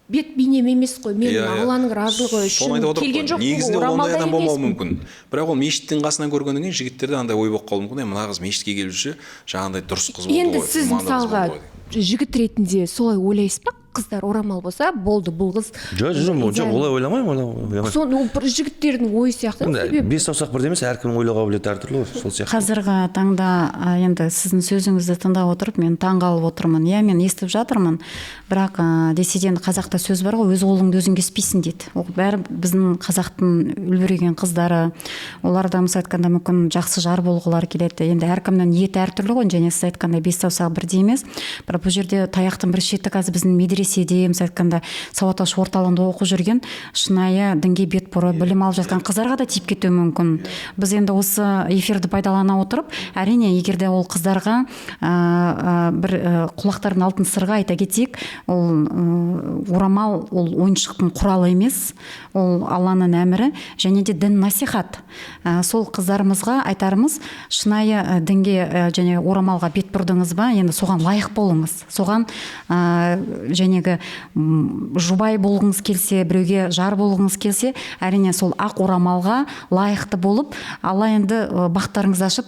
бет бейнем емес қой. Мен Алланың разылығы үшін келген жоқ. Негізінде ол ондай адам болмауы емеспін. мүмкін. Бірақ ол мешіттің қасынан көргеннен кейін жігіттерде андай ой болып қалуы мүмкін. Мына қыз мешітке келіп жүрсе, жаңағыдай дұрыс қыз болды ғой. Енді сіз иманды қыз мысалға болды ғой. жігіт ретінде солай ойлайсыз ба? Қыздар орамал болса болды, бұл қыз Жоқ, олай ойламаймын. соны бір жігіттердің ойы сияқты. Себебі Бес саусақ бірдей емес, әркімнің ойлау қабілеті әртүрлі ғой, сол сияқты. Қазіргі таңда енді сіздің сөзіңізді тыңдап отырып мен таңғалып отырмын. Иә, мен естіп жатырмын, бірақ деседен қазақта сөз бар ғой, өз қолыңды өзің кеспейсің дейді. Ол бәрі біздің қазақтың үлбіреген қыздары, олар да мысалы айтқанда мүмкін жақсы жар болғылары келеді. Енді әркімнің ниеті әртүрлі ғой, және сіз айтқандай бес саусағы бірдей емес. Бірақ бұл жерде таяқтың бір шеті қазір біздің медреседе, мысалы айтқанда сауат ашу орталығында оқып жүрген шынайы дінге бет бұрып білім алып жатқан қыздарға да тиіп кетуі мүмкін. Біз енді осы эфирді пайдалана отырып, әрине егер де ол қыздарға бір құлақтардың алтын сырға айта кетейік, ол орамал ол ойыншықтың құралы емес, ол Алланың әмірі және де дін насихат. Сол қыздарымызға айтарымыз, шынайы дінге және орамалға бет бұрдыңыз ба, енді соған лайық болыңыз. Соған жәнегі жұбай болғыңыз келсе, біреуге жар болғыңыз келсе, әрине сол ақ орамалға лайықты болып, Алла енді бақтарыңызды ашып,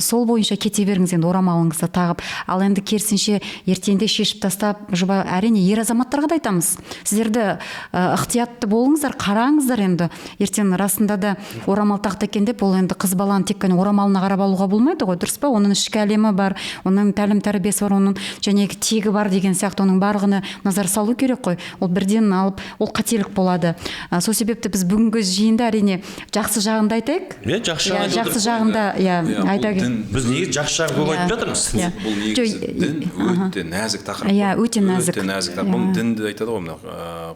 сол бойынша кете беріңіз енді орамалыңызды тағып. Ал енді керісінше ертеңде шешіп тастап, жұбай, әрине ер азаматтарға да айтамыз. Сіздерді ықтиятты болыңыздар, қараңыздар енді. Ертең расында да орамал тақты екен деп, ол енді қыз баланы тек қана орамалына қарап алуға болмайды ғой, дұрыс па? Оның ішкі әлемі бар, оның тәлім тәрбиесі бар, оның және тегі бар деген сияқты, оның барлығына назар салу керек қой. Ол бірден алып, ол қателік болады. Сол себепті біз бүгінгі жиында әрине жақсы жағында айтайық. Жақсы жағында айта кетейік. Біз неге жақсы жағын көп айтып жатырмыз? Бұл негізі дін өте нәзік тақырып. Өте нәзік. Бұл дінді айтады ғой, мына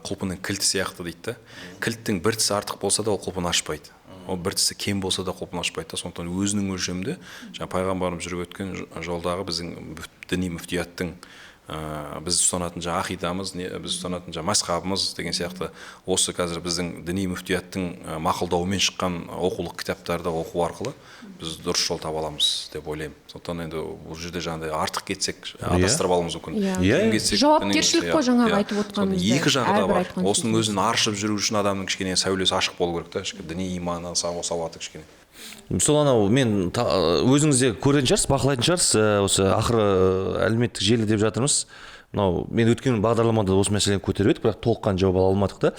құлпының кілті сияқты дейді да. Кілттің бір тісі артық болса да ол құлпын ашпайды. Ол бір тісі кем болса да құлпын ашпайды. Сондықтан өзінің өлшемінде пайғамбарымыз жүріп өткен жолдағы біздің діни мүфтияттың біз ұстанатын ақидамыз, біз ұстанатын мазхабымыз деген сияқты осы қазір біздің діни мүфтияттың мақұлдауымен шыққан оқулық кітаптарды оқу арқылы біз дұрыс жол таба аламыз деп ойлаймын. Сондықтан енді бұл жерде жаңағыдай артық кетсек адастырып алуымыз мүмкін. Жауапкершілік қой жаңағы айтып отырғанымызда. Екі жағы да бар. Осының өзін аршып жүру үшін адамның кішкене сәулесі ашық болу керек та, діни иманы, сауаты кішкене. Сол анау мен өзіңіз де көретін шығарсыз, бақылайтын шығарсыз, осы ақыры әлеуметтік желі деп жатырмыз. Мынау мен өткен бағдарламада осы мәселені көтеріп едік, бірақ толыққан жауап ала алмадық та.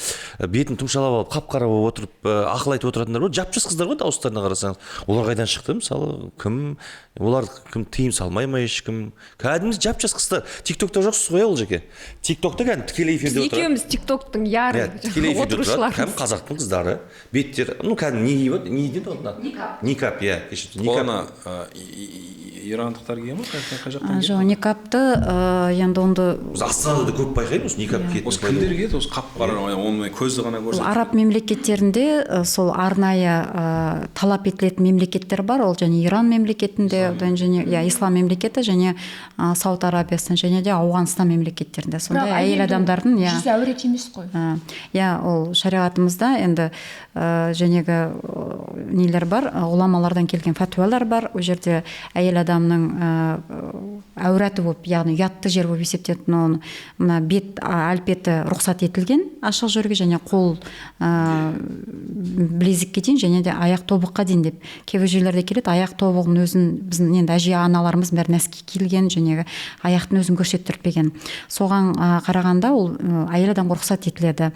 Бетін тұмшалап алып, қап-қара болып отырып, ақыл айтып отыратындар бар. Жап-жас қыздар ғой, дауыстарына қарасаңыз. Олар қайдан шықты? Мысалы, кім? Олар кім тыйым салмай ма ешкім? Кәдімгі жап-жас қыздар. TikTok'та жоқсыз ғой ол жеке. TikTok'та кәдімгі тікелей эфирде отырады. Екеуміз TikTok'тың яры отырушыларымыз. Кәдімгі қазақтың қыздары, беттер, кәдімгі не киіп отыр? Не дейді оны? Никап, иә, кешіріңіз. Никап. Ирандықтар киеді ма? Қай жақтан киеді? Жоқ, никапты енді онды Астанада да көп байқаймыз, никап киетін. Осы кімдер киеді? Осы қап-қара, оны көзді ғана көрсетеді. Араб мемлекеттерінде сол арнайы талап етілетін мемлекеттер бар, ол және Иран мемлекетінде, және ислам мемлекеті, және Сауд Арабиясында, және де Ауғанстан мемлекеттерінде. Сондай әйел адамдардың жүзі әурет емес қой. Ол шариғатымызда енді жәнегі нелер бар, ғұламалардан келген фәтуалар бар. Ол жерде әйел адамның әураты болып, яғни ұятты жер болып есептелетін, оны мына бет әлпеті рұқсат етілген ашық жүруге, және қол білезікке дейін, және де аяқ тобыққа дейін деп. Кейбір жерлерде келеді, аяқ тобығын өзін біздің енді әже аналарымыз бәрі нәски киілген, және аяқтың өзін көрсеттірпеген. Соған қарағанда ол әйел адамға рұқсат етіледі.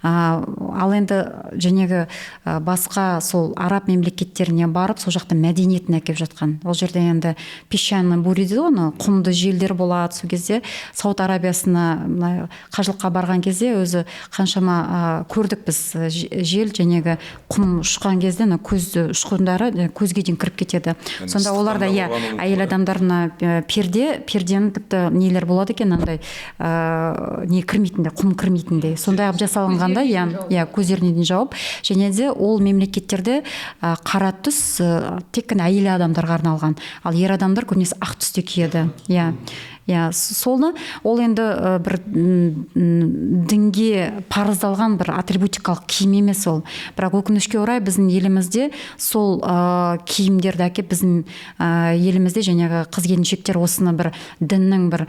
Ал енді жәнегі басқа сол араб мемлекеттеріне барып, сол жақта мәдениетін әкеп жатқан. Ол жерде енді песчаный бурь дейді оны, құмды желдер болады. Сол кезде Сауд Арабиясына мына қажылыққа барған кезде өзі қаншама көрдік біз жел жәнегі құм ұшқан кезде көз ұшқындары көзге дейін кіріп кетеді. Сонда оларда әйел адамдарына пердені тіпті нелер болады екен, андай не кірмейтіндей, құм кірмейтіндей. Сондай жасалынғанда көздеріне дейін жауып, және де ол мемлекеттерде қара түс тек қана әйел адамдарға арналған, ал ер адамдар көбінесе ақ түсте киеді. Соны ол енді бір дінге парыздалған бір атрибутикалық киім емес ол. Бірақ өкінішке орай біздің елімізде сол киімдерді әкеп біздің елімізде жаңағы қыз келіншектер осыны бір діннің бір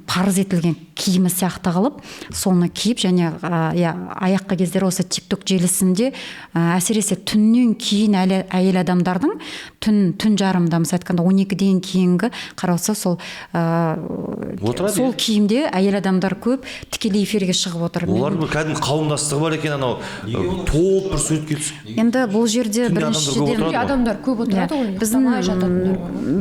парыз етілген киімі сияқты қылып, соны киіп, және аяққа кездері осы TikTok желісінде әсіресе түннен кейін әйел адамдардың түн жарымда, мысалы айтқанда 12-ден кейінгі қарауса сол сол киімде әйел адамдар көп тікелей эфирге шығып отыр. Олардың кәдімгі қауымдастығы бар екен, анау топ бір суретке түсіп. Енді бұл жерде біріншіден адамдар көп отырады ғой.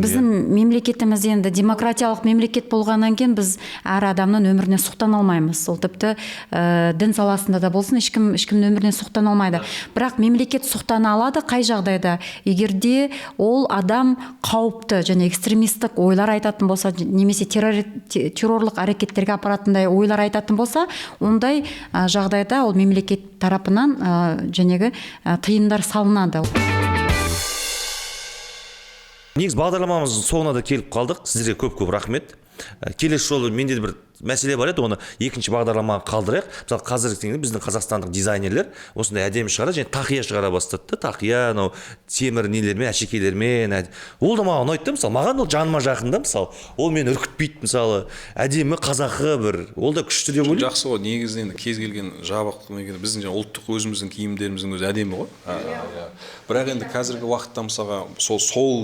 Біздің мемлекетіміз енді демократиялық мемлекет болғаннан кейін біз әр адамның өміріне сұқтан алмаймыз. Ол тіпті дін саласында да болсын, ешкімнің өміріне сұқтан алмайды. Бірақ мемлекет сұқтан алады қай жағдайда? Егерде ол адам қауіпті және экстремистік ойлар айтатын болса, немесе террорлық әрекеттерге апаратындай ойлар айтатын болса, ондай жағдайда ол мемлекет тарапынан жәнегі тыйымдар салынады. Негіз бағдарламамыздың соңына да келіп қалдық. Сіздерге көп рахмет. Келесі жолы менде бір мәселе бар еді, оны екінші бағдарламаға қалдырайық. Мысалы қазіргі таңда біздің қазақстандық дизайнерлер осындай әдемі шығарады, және тақия шығара бастады. Тақия, анау темір нелермен, әшекейлермен. Ол да маған ұнайды. Мысалы маған ол жаныма жақында, мысалы ол мені үркітпейді, мысалы әдемі қазақы бір, ол да күшті деп ойлаймын. Жақсы ғой, негізінен кез келген жабық біздің ұлттық өзіміздің киімдеріміздің өзі әдемі ғой. Бірақ енді қазіргі уақытта мысалға сол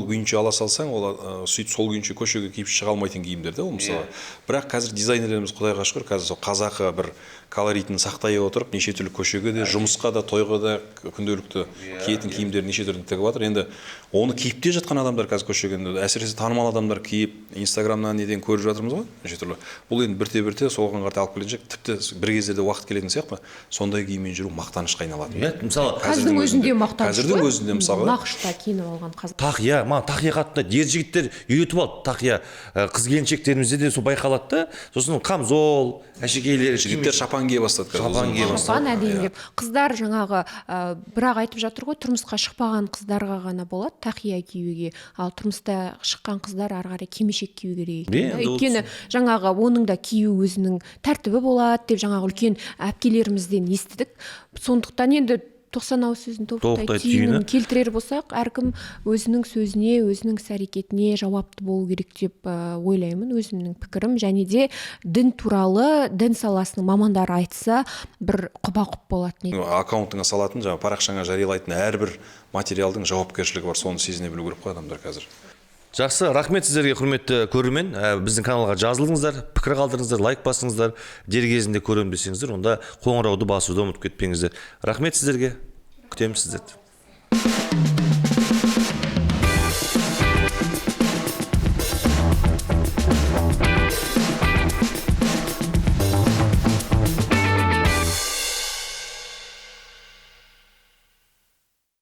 күйінше ала салсаң, ол сөйтіп сол күйінше көшеге киіп шыға алмайтын киімдер де ол мысалы. Бірақ қазір дизайнерлеріміз құдайға шүкір қазір сол қазақы бір колоритін сақтай отырып, неше түрлі көшеге де, жұмысқа да, тойға да күнделікті киетін киімдер неше түрлі тігіп жатыр. Енді оны киіп те жатқан адамдар қазір көшеге, әсіресе танымал адамдар киіп, Инстаграмнан неден көріп жатырмыз ғой, неше түрлі. Бұл енді бірте-бірте соған қарай алып келе жатыр. Тіпті бір кездерде уақыт келетін сияқты, сондай киіммен жүру мақтанышқа айналады. Мысалы қазірдің өзінде мақтаныш. Қазірдің өзінде мысалы нақышта киініп алған қазір. Тақия, тақия қатты ер жігіттер үйретіп алды. Тақия қыз келіншектерімізде де сол байқалады да. Сосын камзол, әшекейлер, жігіттер шапан кие бастады қазір. Шапан кие бастады. Әдейілеп. Қыздар жаңағы бірақ айтып жатыр ғой, тұрмысқа шықпаған қыздарға ғана болады тақия киюге, ал тұрмыста шыққан қыздар ары қарай кимешек кию керек. Өйткені жаңағы оның да кию өзінің тәртібі болады деп жаңағы үлкен әпкелерімізден естідік. Сондықтан енді 90 ауыз сөзін тоқтай түйінін келтірер болсақ, әркім өзінің сөзіне, өзінің іс-әрекетіне жауапты болу керек деп ойлаймын, өзімнің пікірім. Және де дін туралы, дін саласының мамандары айтса, бір құба-құп болатын еді. Аккаунтыңа салатын, парақшаңа жариялайтын әрбір материалдың жауапкершілігі бар, соны сезіне білу керек қой адамдар қазір. Жақсы, рахмет сіздерге, құрметті көрермен. Біздің каналға жазылыңыздар, пікір қалдырыңыздар, лайк басыңыздар. Дер кезінде көрем десеңіздер, онда қоңырауды басуды ұмытып кетпеңіздер. Рахмет сіздерге. Күтеміз сіздерді.